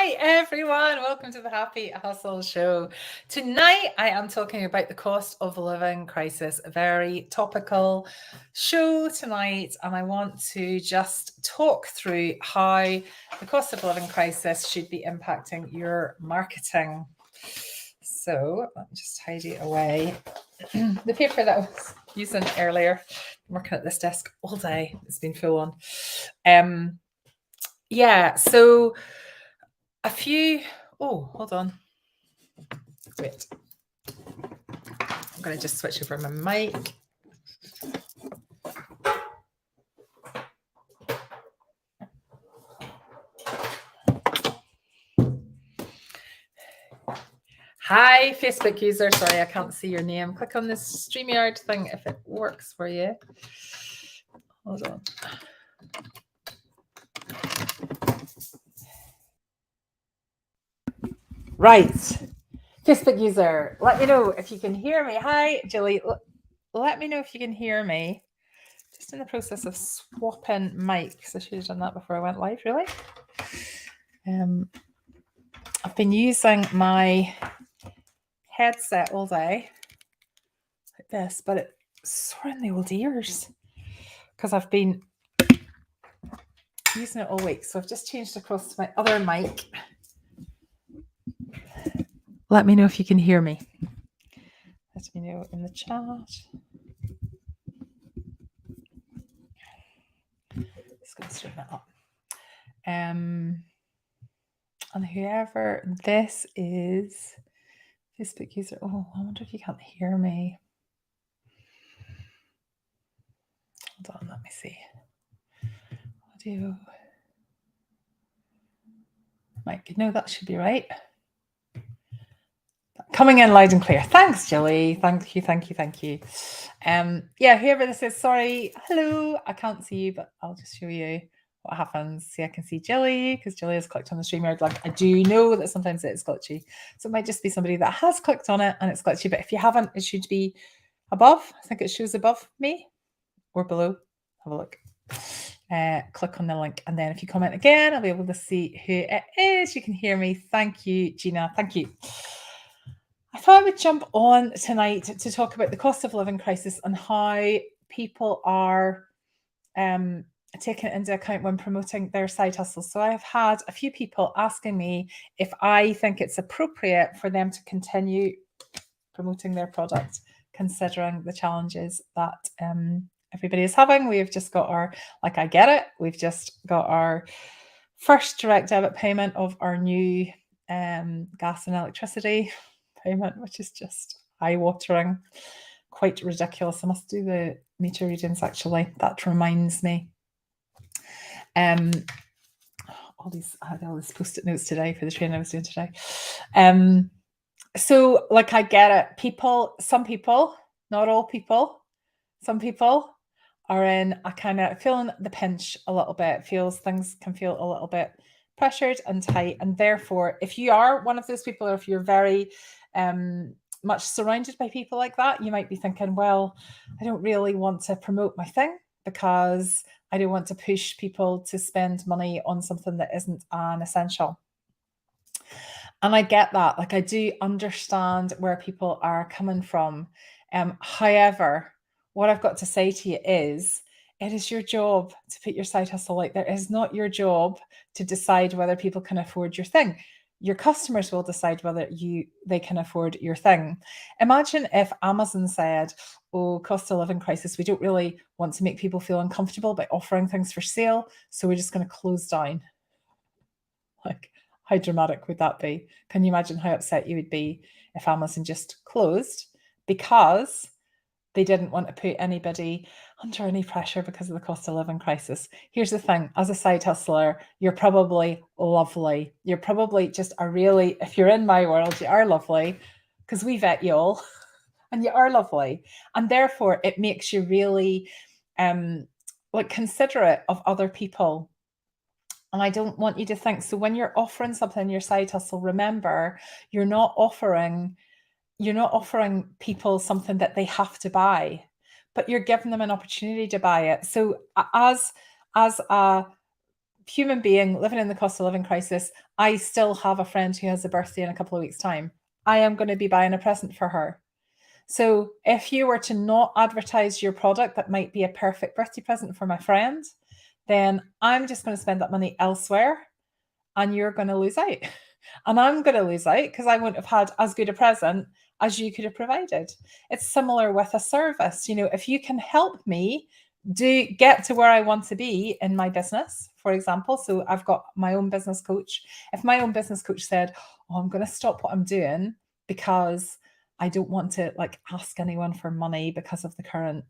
Hi, everyone. Welcome to the Happy Hustle Show. Tonight, I am talking about the cost of living crisis, a very topical show tonight. And I want to just talk through how the cost of living crisis should be impacting your marketing. So let me just tidy away the paper that I was using earlier. I'm working at this desk all day. It's been full on. So a few, hold on. Wait. I'm going to just switch over my mic. Hi, Facebook user. Sorry, I can't see your name. Click on this StreamYard thing if it works for you. Hold on. Right. Facebook user, let me know if you can hear me. Hi, Julie. Let me know if you can hear me. Just in the process of swapping mics. I should have done that before I went live, really. I've been using my headset all day like this, but it's sore in the old ears because I've been using it all week. So I've just changed across to my other mic. Let me know if you can hear me. Let me know in the chat. Just going to straighten that up. And whoever this is, Facebook user. Oh, I wonder if you can't hear me. Hold on, let me see. Audio. Mic. No, that should be right. Coming in loud and clear. Thanks, Julie. Thank you. Whoever this is, sorry. Hello. I can't see you, but I'll just show you what happens. See, I can see Julie because Julie has clicked on the StreamYard link. I do know that sometimes it's glitchy. So it might just be somebody that has clicked on it and it's glitchy. But if you haven't, it should be above. I think it shows above me or below. Have a look. Click on the link. And then if you comment again, I'll be able to see who it is. You can hear me. Thank you, Gina. Thank you. I thought I would jump on tonight to talk about the cost of living crisis and how people are taking it into account when promoting their side hustles. So I've had a few people asking me if I think it's appropriate for them to continue promoting their product, considering the challenges that everybody is having. We've just got our, I get it, we've just got our first direct debit payment of our new gas and electricity payment, which is just eye-watering, quite ridiculous. I must do the meter readings actually. That reminds me. I had all these post-it notes today for the training I was doing today. So I get it. Some people, not all people, some people are in a kind of feeling the pinch a little bit, feels things can feel a little bit pressured and tight. And therefore, if you are one of those people, or if you're very much surrounded by people like that, you might be thinking, well, I don't really want to promote my thing because I don't want to push people to spend money on something that isn't an essential. And I get that. I do understand where people are coming from. However, what I've got to say to you is, it is your job to put your side hustle out there. It is not your job to decide whether people can afford your thing. Your customers will decide whether they can afford your thing. Imagine if Amazon said, oh, cost of living crisis, we don't really want to make people feel uncomfortable by offering things for sale, so we're just going to close down. How dramatic would that be? Can you imagine how upset you would be if Amazon just closed because they didn't want to put anybody under any pressure because of the cost of living crisis? Here's the thing, as a side hustler, you're probably lovely. You're probably just if you're in my world, you are lovely because we vet you all and you are lovely. And therefore it makes you really considerate of other people. And I don't want you to think, so when you're offering something in your side hustle, remember, you're not offering people something that they have to buy, but you're giving them an opportunity to buy it. So as a human being living in the cost of living crisis, I still have a friend who has a birthday in a couple of weeks' time. I am going to be buying a present for her. So if you were to not advertise your product that might be a perfect birthday present for my friend, then I'm just going to spend that money elsewhere and you're going to lose out. And I'm going to lose out because I wouldn't have had as good a present as you could have provided. It's similar with a service. If you can help me get to where I want to be in my business, for example. So I've got my own business coach. If my own business coach said, "Oh, I'm going to stop what I'm doing because I don't want to ask anyone for money because of the current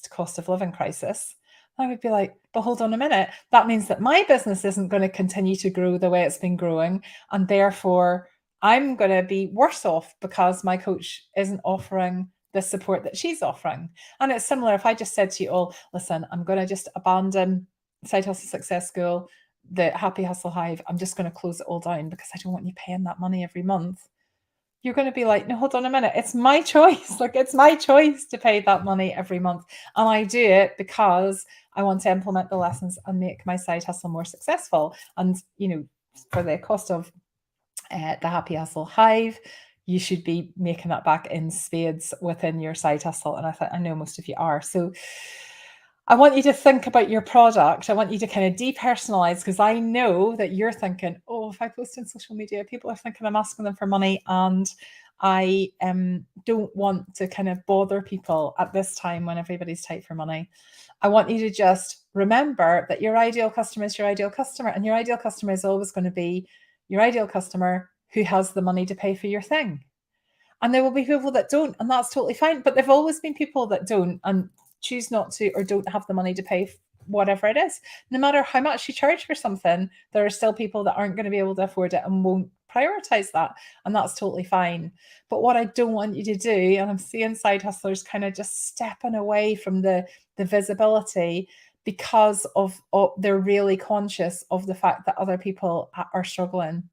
cost of living crisis," I would be like, but hold on a minute. That means that my business isn't going to continue to grow the way it's been growing. And therefore, I'm going to be worse off because my coach isn't offering the support that she's offering. And it's similar if I just said to you all, listen, I'm going to just abandon Side Hustle Success School, the Happy Hustle Hive. I'm just going to close it all down because I don't want you paying that money every month. You're going to be like, no, hold on a minute. It's my choice. It's my choice to pay that money every month. And I do it because I want to implement the lessons and make my side hustle more successful. And, for the cost of the Happy Hustle Hive, you should be making that back in spades within your side hustle. And I know most of you are. So I want you to think about your product. I want you to kind of depersonalize, because I know that you're thinking, oh, if I post on social media, people are thinking I'm asking them for money, and I don't want to kind of bother people at this time when everybody's tight for money. I want you to just remember that your ideal customer is your ideal customer, and your ideal customer is always going to be your ideal customer who has the money to pay for your thing. And there will be people that don't, and that's totally fine. But there've always been people that don't and choose not to, or don't have the money to pay whatever it is. No matter how much you charge for something, there are still people that aren't going to be able to afford it and won't prioritize that. And that's totally fine. But what I don't want you to do, and I'm seeing side hustlers kind of just stepping away from the visibility because they're really conscious of the fact that other people are struggling.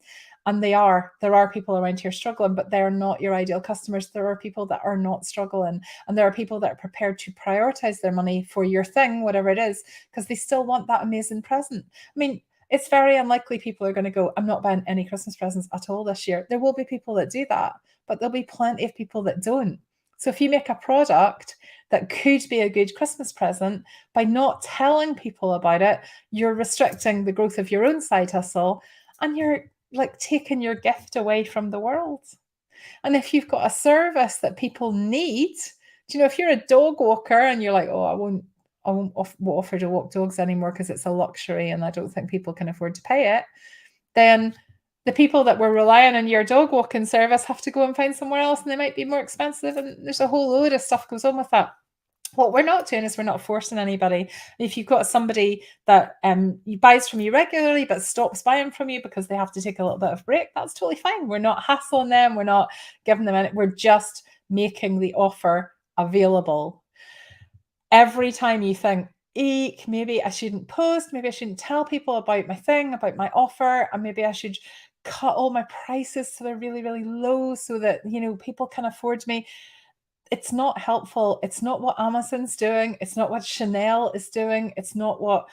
And there are people around here struggling, but they're not your ideal customers. There are people that are not struggling, and there are people that are prepared to prioritize their money for your thing, whatever it is, because they still want that amazing present. I mean, it's very unlikely people are going to go, I'm not buying any Christmas presents at all this year. There will be people that do that, but there'll be plenty of people that don't. So if you make a product that could be a good Christmas present, by not telling people about it, you're restricting the growth of your own side hustle, and you're taking your gift away from the world. And if you've got a service that people need, if you're a dog walker and you're like, oh, I won't offer to walk dogs anymore because it's a luxury and I don't think people can afford to pay it, then the people that were relying on your dog walking service have to go and find somewhere else, and they might be more expensive, and there's a whole load of stuff goes on with that. What we're not doing is we're not forcing anybody. If you've got somebody that buys from you regularly but stops buying from you because they have to take a little bit of break, that's totally fine. We're not hassling them. We're not giving them any. We're just making the offer available. Every time you think, eek, maybe I shouldn't post, maybe I shouldn't tell people about my thing, about my offer, and maybe I should cut all my prices so they're really, really low so that, people can afford me. It's not helpful. It's not what Amazon's doing. It's not what Chanel is doing. It's not what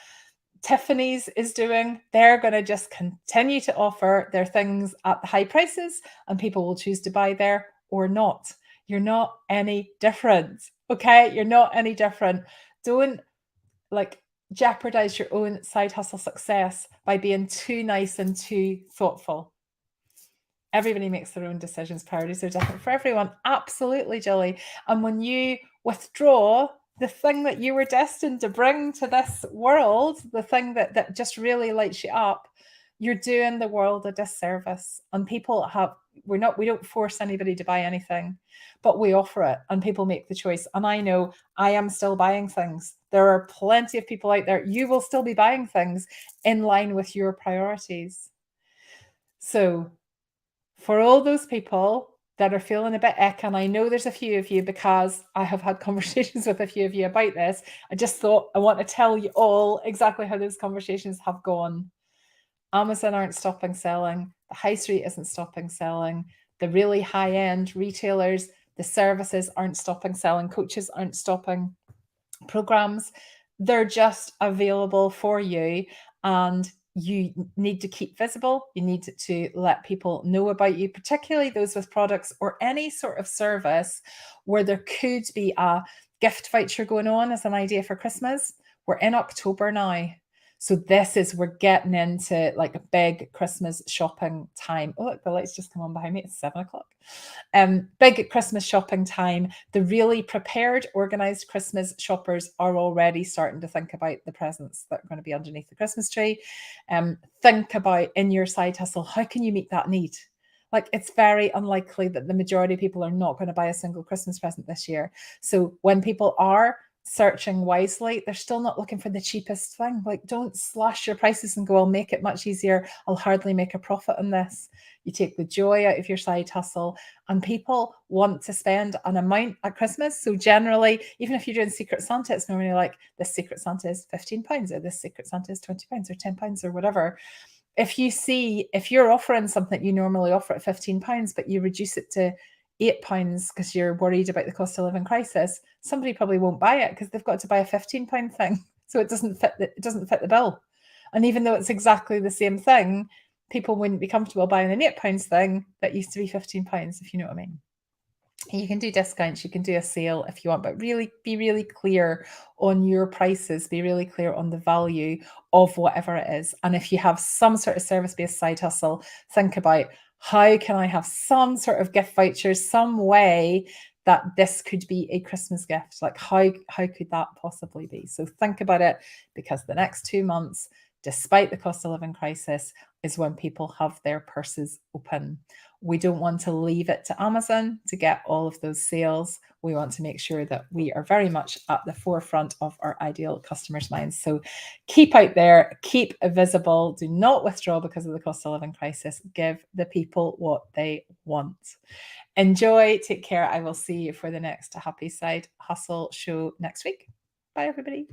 Tiffany's is doing. They're going to just continue to offer their things at the high prices, and people will choose to buy there or not. You're not any different. Okay? You're not any different. Don't jeopardize your own side hustle success by being too nice and too thoughtful. Everybody makes their own decisions. Priorities are different for everyone. Absolutely, Jilly. And when you withdraw the thing that you were destined to bring to this world, the thing that just really lights you up, you're doing the world a disservice. And we don't force anybody to buy anything, but we offer it and people make the choice. And I know I am still buying things. There are plenty of people out there. You will still be buying things in line with your priorities. So for all those people that are feeling a bit ick, and I know there's a few of you because I have had conversations with a few of you about this, I just thought I want to tell you all exactly how those conversations have gone. Amazon aren't stopping selling. The high street isn't stopping selling. The really high-end retailers, the services aren't stopping selling. Coaches aren't stopping programs. They're just available for you. And you need to keep visible. You need to let people know about you, particularly those with products or any sort of service where there could be a gift voucher going on as an idea for Christmas. We're in October now. So this is, we're getting into like a big Christmas shopping time. Oh, look, the lights just come on behind me. It's 7 o'clock. Big Christmas shopping time. The really prepared, organized Christmas shoppers are already starting to think about the presents that are going to be underneath the Christmas tree. Think about in your side hustle, how can you meet that need? Like, it's very unlikely that the majority of people are not going to buy a single Christmas present this year. So when people are searching wisely, they're still not looking for the cheapest thing. Like, don't slash your prices and go, I'll make it much easier. I'll hardly make a profit on this. You take the joy out of your side hustle, and people want to spend an amount at Christmas. So generally, even if you're doing Secret Santa, it's normally like, this Secret Santa is £15, or this Secret Santa is £20 or £10 or whatever. If you're offering something you normally offer at £15, but you reduce it to £8 because you're worried about the cost of living crisis, somebody probably won't buy it because they've got to buy a £15 thing. So it doesn't fit the bill. And even though it's exactly the same thing, people wouldn't be comfortable buying an £8 thing that used to be £15, if you know what I mean. You can do discounts, you can do a sale if you want, but really be really clear on your prices, be really clear on the value of whatever it is. And if you have some sort of service-based side hustle, think about, how can I have some sort of gift vouchers, some way that this could be a Christmas gift? Like, how could that possibly be? So think about it, because the next 2 months, despite the cost of living crisis, is when people have their purses open. We don't want to leave it to Amazon to get all of those sales. We want to make sure that we are very much at the forefront of our ideal customers' minds. So keep out there, keep visible, do not withdraw because of the cost of living crisis. Give the people what they want. Enjoy, take care. I will see you for the next Happy Side Hustle show next week. Bye, everybody.